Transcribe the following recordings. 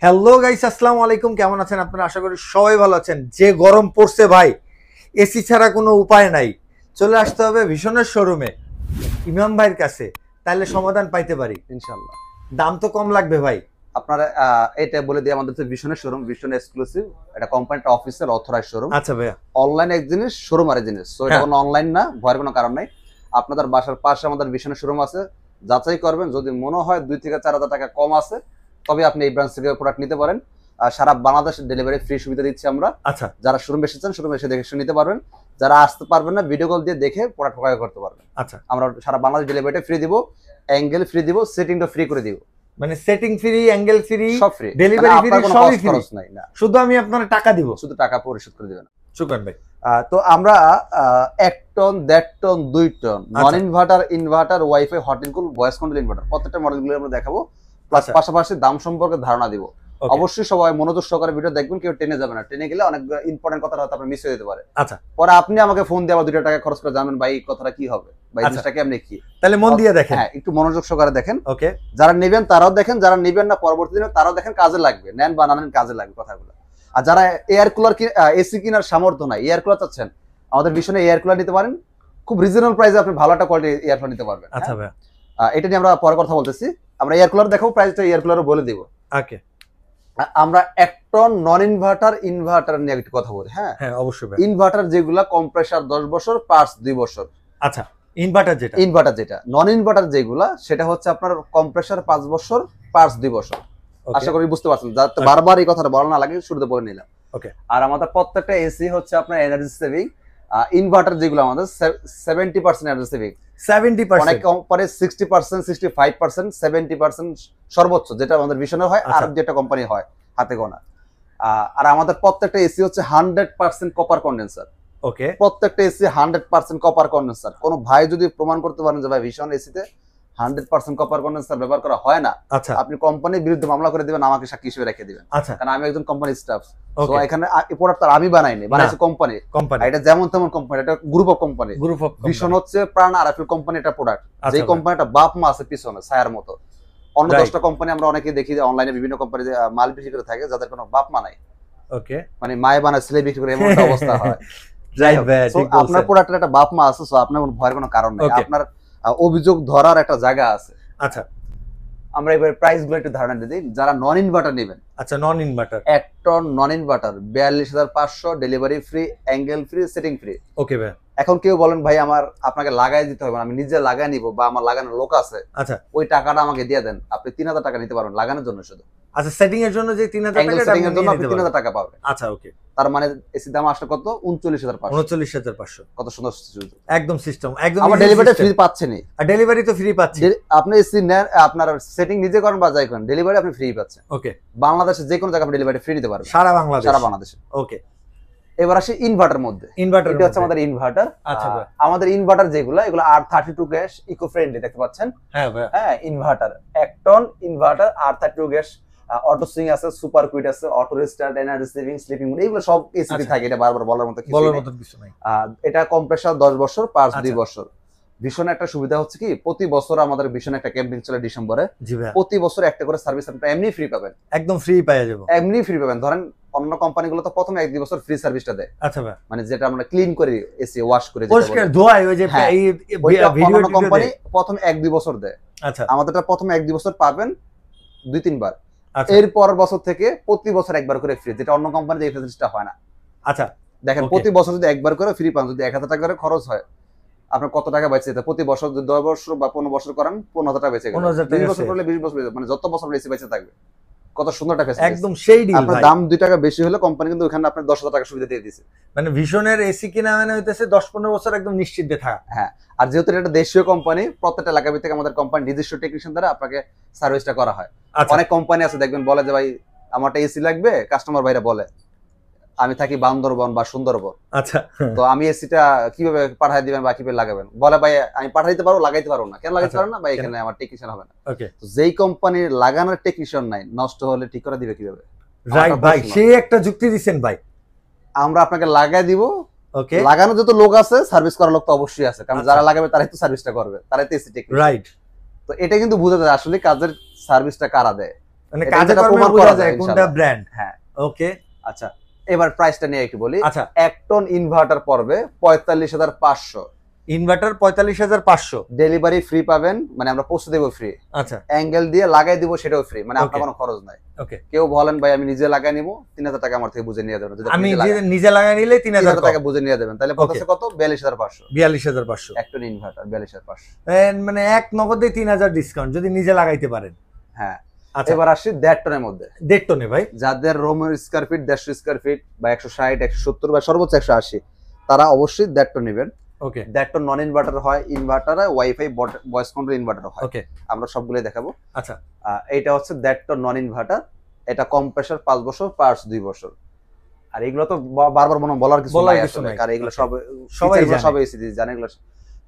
Hello guys, আসসালামু আলাইকুম। কেমন আছেন আপনারা? আশা করি সবাই ভালো আছেন। যে গরম পড়ছে ভাই, এসি ছাড়া কোনো উপায় নাই। চলে আসতে হবে ভীষণের শোরুমে, ইমাম ভাইয়ের কাছে, তাহলে সমাধান পাইতে পারি ইনশাআল্লাহ। দাম তো কম লাগবে ভাই। আপনারা এটা বলে দিই, আমাদের ভিশনের শোরুম, ভিশন এক্সক্লুসিভ, এটা কোম্পানিটা অফিসিয়াল অথরাইজ শোরুম। আচ্ছা ভাইয়া, অনলাইন এক জিনিস, শোরুম আর এক জিনিস। সো এটা কোনো অনলাইন না, ভয়ের কোনো কারণ নাই। আপনাদের বাসার পাশে আমাদের ভিশনের শোরুম আছে, যাচাই করবেন। যদি মনে হয় 2 থেকে 4 হাজার টাকা কম আছে, তবে আপনি এই ব্রাঞ্চ থেকে প্রোডাক্ট নিতে পারেন। আর সারা বাংলাদেশ ডেলিভারি ফ্রি সুবিধা দিচ্ছি আমরা। আচ্ছা, যারা শোরুম এসেছেন, শোরুম এসে দেখে নিতে পারবেন। যারা আসতে পারবেন না, ভিডিও কল দিয়ে দেখে প্রোডাক্ট ক্রয় করতে পারবেন। আচ্ছা, আমরা সারা বাংলাদেশ ডেলিভারিটা ফ্রি দিব, অ্যাঙ্গেল ফ্রি দিব, সেটিংটা ফ্রি করে দিব। মানে সেটিং ফ্রি, অ্যাঙ্গেল ফ্রি, সব ফ্রি, ডেলিভারি ফ্রি, সবই ফ্রি। খরচ নাই না, শুধু আমি আপনার টাকা দিব, শুধু টাকা পরিশোধ করে দিবেন। শুকরান ভাই। তো আমরা 1 ton, 1.5 ton, 2 ton non inverter, inverter, wifi, hot and cool, voice control inverter প্রত্যেকটা মডেলগুলো আমরা দেখাবো, প্লাস পাশাপাশি দাম সম্পর্কে ধারণা দিব। অবশ্যই সবাই মনোযোগ সহকারে ভিডিও দেখবেন, কেউ টেনে যাবে না। টেনে গেলে অনেক ইম্পর্টেন্ট কথা হয়তো আপনার মিস হয়ে যেতে পারে। আচ্ছা, পরে আপনি আমাকে ফোন দিয়ে আবার 2 টাকা খরচ করে জানবেন, ভাই এই কথাটা কি হবে, ভাই জিনিসটা কেমনে কি। তাহলে মন দিয়ে দেখেন। হ্যাঁ, একটু মনোযোগ সহকারে দেখেন। ওকে, যারা নেবেন তারাও দেখেন, যারা নেবেন না পরবর্তী দিনে তারাও দেখেন, কাজে লাগবে। নেন বা না নেন, কাজে লাগবে কথাগুলো। আর যারা এয়ার কুলার, এসি কেনার সামর্থ্য নাই, এয়ার কুলার চাচ্ছেন, আমাদের ভীষণে এয়ার কুলার নিতে পারেন। খুব রিজনেবল প্রাইসে আপনি ভালো একটা কোয়ালিটি এয়ার কুলার নিতে পারবেন। আচ্ছা ভাই, এটা নিয়ে আমরা পরে কথা বলতেছি। আমরা এয়ার কুলার দেখাবো, প্রাইসটা এয়ার কুলারও বলে দিব। ওকে, আমরা 1 টন নন ইনভার্টার, ইনভার্টার নিয়ে একটু কথা বলি। হ্যাঁ হ্যাঁ অবশ্যই ভাই। ইনভার্টার যেগুলা কম্প্রেসার 10 বছর, পার্টস 2 বছর। আচ্ছা, ইনভার্টার যেটা, ইনভার্টার যেটা, নন ইনভার্টার যেগুলা, সেটা হচ্ছে আপনার কম্প্রেসার 5 বছর, পার্টস 2 বছর। আশা করি বুঝতে পারছেন, যাতে বারবার এই কথাটা বলা না লাগে, শুরুতে বলে নিলাম। ওকে, আর আমাদের প্রত্যেকটা এসি হচ্ছে আপনার এনার্জি সেভিং। ইনভার্টার যেগুলো আমাদের 70% এনার্জি সেভিং, 70%, অনেক কোম্পানি 60%, 65%, 70% সর্বোচ্চ, যেটা আমাদের ভিশনে হয়, আর যেটা কোম্পানি হয় হাতে গোনা। আর আমাদের প্রত্যেকটা এসি হচ্ছে 100% কপার কন্ডেন্সার। ওকে, প্রত্যেকটা এসি 100% কপার কন্ডেন্সার। কোন ভাই যদি প্রমাণ করতে পারেন যে ভাই ভীষণ এসিতে 100% কপার কন্ডেন্সার ব্যবহার করা হয় না, আচ্ছা, আপনি কোম্পানির বিরুদ্ধে মামলা করে দিবেন, আমাকে সাক্ষী হিসেবে রেখে দিবেন। আচ্ছা, কারণ আমি একজন কোম্পানি স্টাফ। তো এখানে এই প্রোডাক্ট আমি বানাইনি, বানাইছে কোম্পানি। এটা যেমন তেমন কোম্পানি, এটা গ্রুপ অফ কোম্পানি। ভীষণ হচ্ছে প্রাণ আরএফএল কোম্পানি, এটা প্রোডাক্ট। যে কোম্পানিটা বাপ মা আছে পিছনে ছায়ার মতো। অন্য 10টা কোম্পানি আমরা অনেকে দেখি যে অনলাইনে বিভিন্ন কোম্পানি মাল বিক্রি করে থাকে, যাদের কোনো বাপ মা নাই। ওকে, মানে মায়ে বানায় ছেলে বিক্রি করে, এমন একটা অবস্থা হয়। আপনার প্রোডাক্টের একটা বাপ মা আছে, সো আপনার কোনো ভয়ের কোনো কারণ নেই। আপনার অভিযোগ ধরার একটা জায়গা আছে। আচ্ছা, আমরা এবার প্রাইস গুলো একটু ধারণা দিই। যারা নন ইনভার্টার নেবেন, আচ্ছা, non inverter 1 ton non inverter 42,500, delivery free, angle free, setting free. Okay ভাই। এখন কেউ বলেন ভাই আমার আপনাকে লাগাই দিতে হবে না, আমি নিজে লাগাই নিব, বা আমার লাগানোর লোক আছে, আচ্ছা, ওই টাকাটা আমাকে দিয়ে দেন, আপনি 3,000 টাকা নিতে পারবেন লাগানোর জন্য শুধু। আচ্ছা, সেটিং এর জন্য যে 3,000 টাকা, সেটিং এর জন্য আপনি 3,000 টাকা পাবেন। আচ্ছা, ওকে। তার মানে এসি দাম আসলে কত? 39,500। 39,500। কত সুন্দর একদম সিস্টেম, একদম। আমার ডেলিভারি ফ্রি পাচ্ছেন, আর ডেলিভারি তো ফ্রি পাচ্ছি। আপনি এসি নেন, আপনার সেটিং নিজে করেন বা যাই করেন, ডেলিভারি আপনি ফ্রি পাচ্ছেন। ওকে, বাংলাদেশে যে কোনো জায়গায় আপনি ডেলিভারি ফ্রি দিতে পারবেন, সারা বাংলাদেশ, সারা বাংলাদেশে। ওকে, এবার আসি ইনভার্টার মধ্যে। ইনভার্টার, এটা হচ্ছে আমাদের ইনভার্টার। আচ্ছা, আমাদের ইনভার্টার যেগুলো, এগুলো R32 গ্যাস, ইকো ফ্রেন্ডলি, দেখতে পাচ্ছেন। হ্যাঁ ভাই, হ্যাঁ inverter 1 ton inverter, R32 gas, auto swing আছে, সুপার কুইট আছে, auto restart, energy saving, sleeping mode, এগুলো সব এসিতে থাকে। এটা বারবার বলার মতো কিছু নাই। এটা কম্প্রেসার 10 বছর, পার্টস 2 বছর। ভীষণ একটা সুবিধা হচ্ছে কি, প্রতি বছর আমাদের ভীষণ একটা ক্যাম্পিং চলে ডিসেম্বরে। প্রতি বছর একটা করে সার্ভিস আপনি এমনি ফ্রি পাবেন, একদম ফ্রি পেয়ে যাবেন, এমনি ফ্রি পাবেন। ধরেন অন্য কোম্পানিগুলো তো প্রথমে 1-2 বছর ফ্রি সার্ভিসটা দেয়। আচ্ছা ভাই, মানে যেটা আমরা ক্লিন করি, এসি ওয়াশ করে, পরিষ্কার ধোয়ায়, ওই যে ভিডিও কোম্পানি প্রথম 1-2 বছর দেয়। আচ্ছা, আমাদেরটা প্রথম 1-2 বছর পাবেন 2-3 বার। আচ্ছা, এর পরের বছর থেকে প্রতি বছর একবার করে ফ্রি, যেটা অন্য কোম্পানিতে এই ফ্যাসিলিটিটা হয় না। আচ্ছা, দেখেন প্রতি বছর যদি একবার করে ফ্রি পান, যদি 1,000 টাকা করে খরচ হয়, আপনার কত টাকা বেঁচে যেতে? প্রতি বছর যদি 10 বছর বা 15 বছর করেন, 15,000 টাকা বেঁচে গেল। 20 বছর করলে 20 বছর, মানে যত বছর এসি বেঁচে থাকবে। কত সুন্দর একটা ফ্যাসিলিটি, একদম সেই ডিল। আপনার দাম 2 টাকা বেশি হলে কোম্পানি কিন্তু ওখানে আপনার 10,000 টাকা সুবিধা দিয়ে দিয়েছে। মানে ভিশনের এসি কিনা মানে হইতেছে 10-15 বছর একদম নিশ্চিন্তে থাকা। হ্যাঁ, আর যেহেতু এটা দেশীয় কোম্পানি, প্রত্যেকটা এলাকা ভিত্তিক আমাদের কোম্পানি নিজস্ব টেকনিশিয়ান দ্বারা আপনাকে সার্ভিসটা করা হয়। অনেক কোম্পানি আছে দেখবেন, বলে যে ভাই আমারটা এসি লাগবে, কাস্টমার ভাইরা বলে আমি থাকি বান্দরবন বা সুন্দরবন, আচ্ছা, তো আমি এসিটা কিভাবে পাঠাই দিবেন বা কিভাবে লাগাবেন? বলে ভাই আমি পাঠাইতে পারবো, লাগাইতে পারবো না। কেন লাগাইতে পারো না? ভাই এখানে আমার টেকনিশিয়ান হবে না। ওকে, যেই কোম্পানির লাগানোর টেকনিশিয়ান নাই, নষ্ট হলে ঠিক করে দিবে কিভাবে? রাইট ভাই, সেই একটা যুক্তি দিবেন ভাই। আমরা আপনাকে লাগাই দিব। ওকে, লাগানোর যত লোক আছে, সার্ভিস করার লোক তো অবশ্যই আছে, কারণ যারা লাগাবে তারাই তো সার্ভিসটা করবে, তারাই তো এসি টেকনিশিয়ান। রাইট। তো এটা কিন্তু বুঝা যায় আসলে কাজের সার্ভিসটা কারা দেয়। মানে এটা কাজে এটা কর্মে প্রমাণ বোঝা করা যায় যায় কোনটা ইনশাআল্লাহ। ব্র্যান্ড। হ্যাঁ। ওকে আচ্ছা, এবার প্রাইসটা নিয়ে একটু বলি। আচ্ছা, 1 টন ইনভার্টার পড়বে 45,500। ইনভার্টার 45,500। ডেলিভারি ফ্রি পাবেন, মানে আমরা পৌঁছে দেবো ফ্রি। আচ্ছা অ্যাঙ্গেল দিয়ে লাগাই দিব সেটাও ফ্রি, মানে আপনার Okay. কোনো খরচ নাই। ওকে, কেউ বলেন ভাই আমি নিজে লাগাই নিব, 3,000 টাকা আমার থেকে বুঝে নিয়ে দেবেন। যদি আপনি আমি নিজে লাগান, নিজে লাগাই নিলে 3,000 3,000 টাকা বুঝে নিয়ে দেবেন, তাহলে পড়তেছে কত? 42,500। 42,500। 1 টন ইনভার্টার 42,500। মানে এক নগদে 3,000 ডিসকাউন্ট যদি নিজে লাগাইতে পারেন। হ্যাঁ। আচ্ছা, এবার আসি 1.5 টনের মধ্যে। 1.5 টনে ভাই। যাদের রোমের স্কয়ার ফিট 150 স্কয়ার ফিট বা 160, 170 বা সর্বোচ্চ 180, তারা অবশ্যই 1.5 টন নেবেন। ওকে 1.5 টন নন ইনভার্টার হয়, ইনভার্টারে ওয়াইফাই ভয়েস কন্ট্রোল ইনভার্টার হয়। ওকে আমরা সবগুলোই দেখাবো। আচ্ছা এইটা হচ্ছে 1.5 টন নন ইনভার্টার। এটা কম্প্রেসার 5 বছর, পার্টস 2 বছর। আর এগুলো তো বারবার মনে বলার কিছু বলার নাই কিছু আসলে, নাই। কারণ এগুলো Okay. সব সবাই জানে। সবাই এসি জানে এগুলো।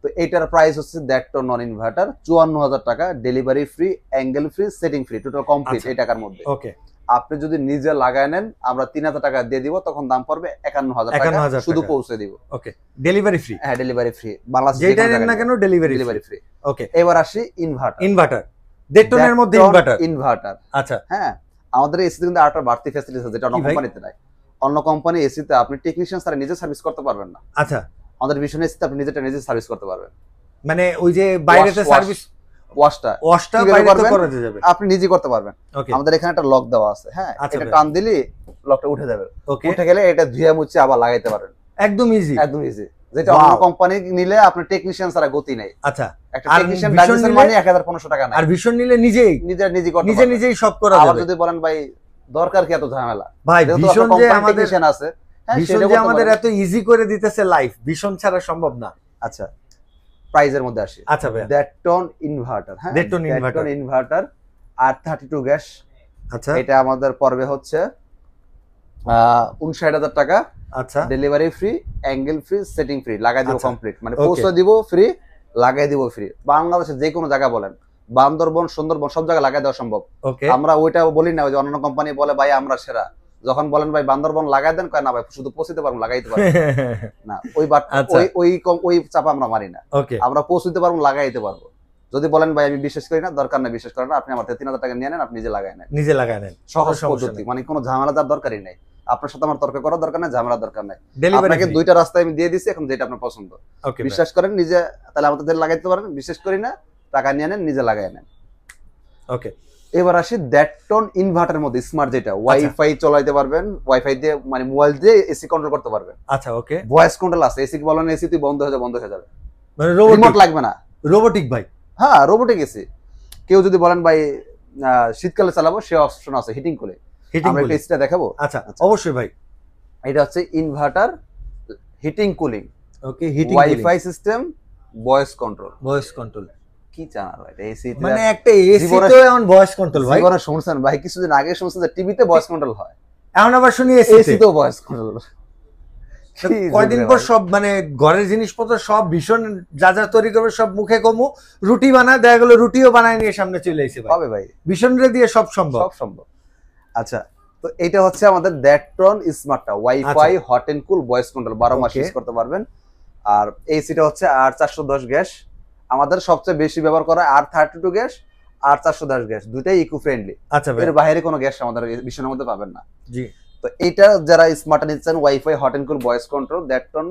তো এইটার প্রাইস হচ্ছে 1.5 টন নন ইনভার্টার 54,000 টাকা, delivery free, angle free, setting free, total complete আচ্ছা। এই টাকার মধ্যে। ওকে আপনি যদি নিজে লাগায় নেন, আমরা 3,000 টাকা দিয়ে দিব, তখন দাম পড়বে 51,000 টাকা, 51,000 শুধু টাকা। পৌঁছে দিব। ওকে ডেলিভারি ফ্রি, হ্যাঁ, ডেলিভারি ফ্রি, বাংলাদেশ যেটা নেন না কেন ডেলিভারি ডেলিভারি ফ্রি। ওকে এবার আসি ইনভার্টার। ইনভার্টার 1.5 টনের মধ্যে ইনভার্টার। ইনভার্টার আচ্ছা হ্যাঁ, আমাদের এসিতে কিন্তু আরেকটা বাড়তি ফ্যাসিলিটি আছে যেটা অন্য কি ভাই? কোম্পানিতে নাই। অন্য কোম্পানি এসিতে আপনি টেকনিশিয়ান ছাড়া নিজে সার্ভিস করতে পারবেন না। আচ্ছা, আমাদের ভীষণ এসিতে আপনি নিজে সার্ভিস করতে পারবেন। মানে ওই যে বাইরেতে সার্ভিস ওয়াশটা ওয়াশটা কিভাবে বাইরে তো করবেন? করা যাবে। আপনি নিজে করতে পারবেন। ওকে আমাদের এখানে একটা লক দেওয়া আছে, হ্যাঁ, আচ্ছা এটা ভাই। টান দিলে লকটা উঠে যাবে। ওকে উঠে গেলে এটা ধুয়ে মুছে আবার লাগাইতে পারেন, একদম ইজি। একদম ইজি। যেটা Wow. অন্য কোম্পানি নিলে আপনি টেকনিশিয়ান ছাড়া গতি নেই। আচ্ছা একটা আর টেকনিশিয়ান ভীষণ ডাইরেকশন নিলে- মানে 1,500 টাকা নাই। আর ভীষণ নিলে নিজেই নিজে করতে নিজে পারবেন। নিজেই সব করা আবার যাবে। যদি বলেন ভাই দরকার কি এত ঝামেলা, ভাই যেহেতু ভীষণ আপনার যে কোম্পানি আমাদের টেকনিশিয়ান আছে, হ্যাঁ, ভীষণ সেটা যে করতে আমাদের পারেন। এত ইজি করে দিতেছে লাইফ, ভীষণ ছাড়া সম্ভব না। আচ্ছা, প্রাইজের মধ্যে আসি। আচ্ছা ভাই 1.5 টন ইনভার্টার, হ্যাঁ, 1.5 টন 1.5 ইনভার্টার। টন ইনভার্টার আর 32 গ্যাস। আচ্ছা এটা আমাদের পড়বে হচ্ছে 59,000 টাকা, আচ্ছা delivery free, angle free, setting free, লাগাই দিব আচ্ছা। কমপ্লিট, মানে Okay. পৌঁছে দিব ফ্রি, লাগাই দিব ফ্রি। বাংলাদেশে যে কোনো জায়গা বলেন, বান্দরবন, সুন্দরবন, সব জায়গায় লাগাই দেওয়া সম্ভব। ওকে আমরা ওইটা বলি না, ওই যে অন্যান্য কোম্পানি বলে ভাই আমরা সেরা, যখন বলেন ভাই বান্দরবন লাগাই দেন, কয় না ভাই শুধু পৌঁছতে পারবো, লাগাইতে পারবো না। ওই আচ্ছা। ওই চাপা আমরা মারি না, ওকে আমরা পৌঁছতে পারবো, লাগাইতে পারবো। যদি বলেন ভাই আমি বিশ্বাস করি না, দরকার নেই, বিশ্বাস করেন না, আপনি আমার থেকে 3,000 টাকা নিয়ে নেন, আপনি নিজে লাগাই নেন। নিজে লাগায় নেন, সহজ সমস্যা পদ্ধতি, নেই। মানে কোনো ঝামেলা তার দরকারই নেই। আপনার সাথে আমার তর্ক করার দরকার নেই, ঝামেলার দরকার নেই। ডেলিভারি আপনাকে দুইটা রাস্তায় আমি দিয়ে দিচ্ছি, এখন যেটা আপনার পছন্দ ওকে বিশ্বাস করেন নিজে, তাহলে আমাদের লাগাইতে পারেন। বিশেষ করি না, টাকা নিয়ে নেন, নিজে লাগাই নেন। ওকে এবার আসি 1.5 টন ইনভার্টারের মধ্যে স্মার্ট, যেটা আচ্ছা। ওয়াইফাই চালাতে পারবেন, ওয়াইফাই দিয়ে মানে মোবাইল দিয়ে এসি কন্ট্রোল করতে পারবেন। আচ্ছা ওকে ভয়েস কন্ট্রোল আছে, এসি বলেন এসি তুই বন্ধ হয়ে যাবে, মানে রিমোট রোবটিক লাগবে না। রোবটিক ভাই। হ্যাঁ, রোবোটিক এসি। কেউ যদি বলেন ভাই শীতকালে চালাবো, সে অপশন আছে হিটিং করে। হিটিং আমরা একটা এসিটা দেখাবো। আচ্ছা অবশ্যই ভাই। এটা হচ্ছে inverter, heating cooling, okay heating wifi system, voice control. Voice control কি চান আর ভাই, এসি মানে একটা এসি জীবনে- তো এমন ভয়েস কন্ট্রোল ভাই। জীবনে শুনছেন ভাই, কিছুদিন আগে শুনছেন যে টিভিতে ভয়েস কন্ট্রোল হয়, এখন আবার শুনি এসি এসিতেও ভয়েস কন্ট্রোল। কয়দিন পর সব মানে ঘরের জিনিসপত্র সব ভীষণ যা যা তৈরি করবে সব মুখে কমু, রুটি বানায় দেখা গেলো রুটিও বানায় নিয়ে সামনে চলে এসে ভাই। হবে ভাই, ভীষণ রে দিয়ে সব সম্ভব। সব সম্ভব। আচ্ছা, তো এটা হচ্ছে আমাদের 1.5 টন স্মার্টটা, wifi, hot and cool, voice control 12 মাস Okay. ইউজ করতে পারবেন। আর এসিটা হচ্ছে R410 গ্যাস। আমাদের সবচেয়ে বেশি ব্যবহার করা R32 গ্যাস, R410 গ্যাস, দুটাই ইকো ফ্রেন্ডলি। আচ্ছা ভাই এর বাইরে কোনো গ্যাস আমাদের ভীষণের মধ্যে পাবেন না। জি তো এটা যারা স্মার্ট নিচ্ছেন, wifi, hot and cool, voice control, 1.5 ton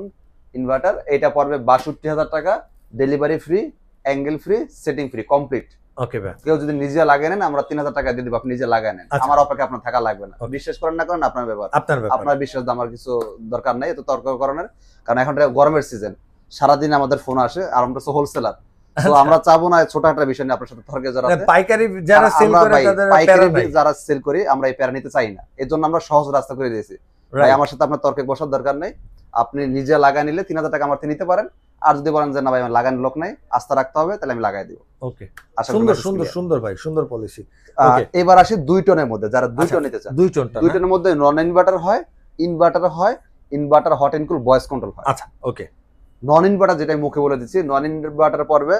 inverter, এটা পড়বে 62,000 টাকা, delivery free, angle free, setting free, complete. Okay ভাই কেউ যদি নিজে লাগিয়ে নেন, আমরা 3,000 টাকা দিয়ে দিব, আপনি নিজে লাগায় নেন, আচ্ছা। আমার অপেক্ষা আপনার থাকা লাগবে না। Okay. বিশ্বাস করেন না করেন আপনার ব্যাপার, আপনার ব্যাপার। আপনার বিশ্বাস আমার কিছু দরকার নাই এত তর্ক করানোর, কারণ এখন এটা গরমের সিজন, সারাদিন আমাদের ফোন আসে, আর আমরা তো হোলসেলার, তো আমরা চাবো না ছোট একটা বিষয় নিয়ে আপনার সাথে তর্কে জড়াতে। পাইকারি যারা আর সেল আমরা করে ভাই তাদের পাইকারি প্যারা নাই। যারা সেল করি, আমরা এই প্যারা নিতে চাই না, এর জন্য আমরা সহজ রাস্তা করে দিয়েছি। ভাই Right. আমার সাথে আপনার তর্কে বসার দরকার নেই, আপনি নিজে লাগাই নিলে 3,000 টাকা আমার থেকে নিতে পারেন। আর যদি বলেন যে না ভাই আমার লাগানোর লোক নাই, আস্থা রাখতে হবে, তাহলে আমি লাগাই দিব। ওকে আশা করি সুন্দর message সুন্দর clear। সুন্দর ভাই, সুন্দর পলিসি। আহ, Okay. এবার আসি 2 টনের মধ্যে, যারা 2 আচ্ছা, টন নিতে চান, 2 টনটা 2 না? টনের মধ্যে নন ইনভার্টার হয়, ইনভার্টার হয়, inverter, hot and cool, voice control হয়। আচ্ছা ওকে নন ইনভার্টার যেটা আমি মুখে বলে দিচ্ছি, নন ইনভার্টার পড়বে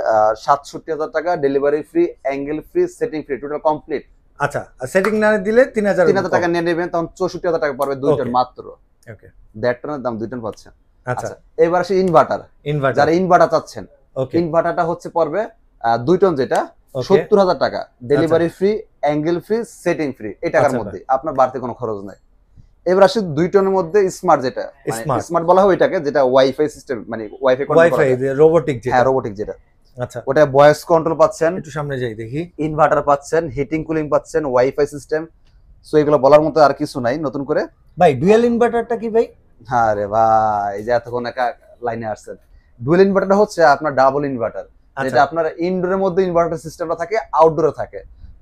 67,000 টাকা, delivery free, angle free, setting free, total complete. আচ্ছা সেটিং না দিলে 3,000 3,000 টাকা নিয়ে নেবেন, তখন 64,000 টাকা পড়বে 2 টন Okay. মাত্র। ওকে 1.5 টনের দাম 2 টন পাচ্ছেন। আচ্ছা আচ্ছা, এবার আসি ইনভার্টার, ইনভার্টার যারা ইনভার্টার চাচ্ছেন, ওকে ইনভার্টারটা হচ্ছে পড়বে 2 টন, যেটা ওকে 70,000 টাকা, delivery free, angle free, setting free, এই টাকার আচ্ছা মধ্যে আপনার বাড়তি কোনো খরচ নাই। এবার আসি 2 টনের মধ্যে স্মার্ট, যেটা Smart। স্মার্ট বলা হয় ওইটাকে, যেটা ওয়াইফাই সিস্টেম, মানে ওয়াইফাই কন্ট্রোল করা ওয়াইফাই যায়। রোবোটিক যেটা। হ্যাঁ, রোবোটিক যেটা, আচ্ছা ওটা ভয়েস কন্ট্রোল পাচ্ছেন, একটু সামনে যাই দেখি। ইনভার্টার পাচ্ছেন, হিটিং কুলিং পাচ্ছেন, ওয়াইফাই সিস্টেম। সো এগুলো বলার মতো আর কিছু নাই নতুন করে। ভাই ডুয়াল ইনভার্টারটা কি ভাই? হ্যাঁ রে ভাই, এই যে এতক্ষণ একা লাইনে আসছেন, ডুয়েল ইনভার্টার হচ্ছে আপনার ডাবল ইনভার্টার, আচ্ছা যেটা আপনার ইনডোরের মধ্যে ইনভার্টার সিস্টেমটা থাকে, আউটডোরে থাকে।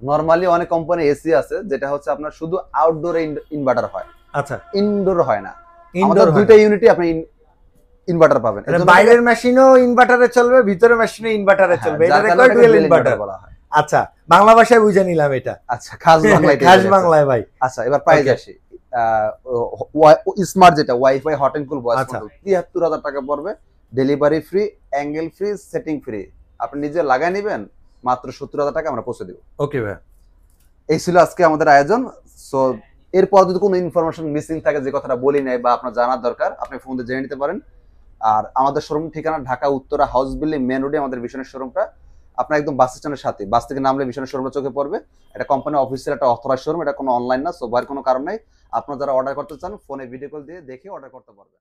নরমালি অনেক কোম্পানি এসি আছে যেটা হচ্ছে আপনার শুধু আউটডোরে ইনভার্টার হয়, আচ্ছা ইনডোর হয় না। ইনডোর আমাদের দুইটা ইউনিটই আপনি ইনভার্টার পাবেন। মানে বাইরের মেশিনও ইনভার্টারে চলবে, ভিতরের মেশিনও ইনভার্টারে হ্যাঁ, চলবে, যার এটাকে কারণে কয় ডুয়াল dual ইনভার্টার inverter বলা হয়। আচ্ছা বাংলা ভাষায় বুঝে নিলাম এটা। আচ্ছা, খাস বাংলায় এটাই খাস বলে গেছে। বাংলায় ভাই। আচ্ছা, এবার প্রাইস Okay. আসি। স্মার্ট যেটা wifi hot and cool voice আচ্ছা। কন্ট্রোল ৭৩,০০০ টাকা পড়বে, delivery free, angle free, setting free. আপনি নিজে লাগাই নেবেন, মাত্র ৭০,০০০ টাকা আমরা পৌঁছে দেব। ওকে ভাই। এই ছিল আজকে আমাদের আয়োজন। সো এরপর যদি কোনো ইনফরমেশন মিসিং থাকে, যে কথাটা বলি নাই বা আপনার জানার দরকার, আপনি ফোন দিয়ে জেনে নিতে পারেন। আর আমাদের শোরুম ঠিকানা Dhaka Uttara house building main রোডে আমাদের ভিশনের শোরুমটা। আপনার একদম বাস স্ট্যান্ডের সাথে, বাস থেকে নামলে ভিশনের শোরুমটা চোখে পড়বে। এটা কোম্পানি অফিসিয়াল একটা অথরাইজ শোরুম, এটা কোনো অনলাইন না। সো ভয়ের কোনো কারণ নাই। আপনারা যারা অর্ডার করতে চান, ফোনে ভিডিও কল দিয়ে দেখে অর্ডার করতে পারবেন।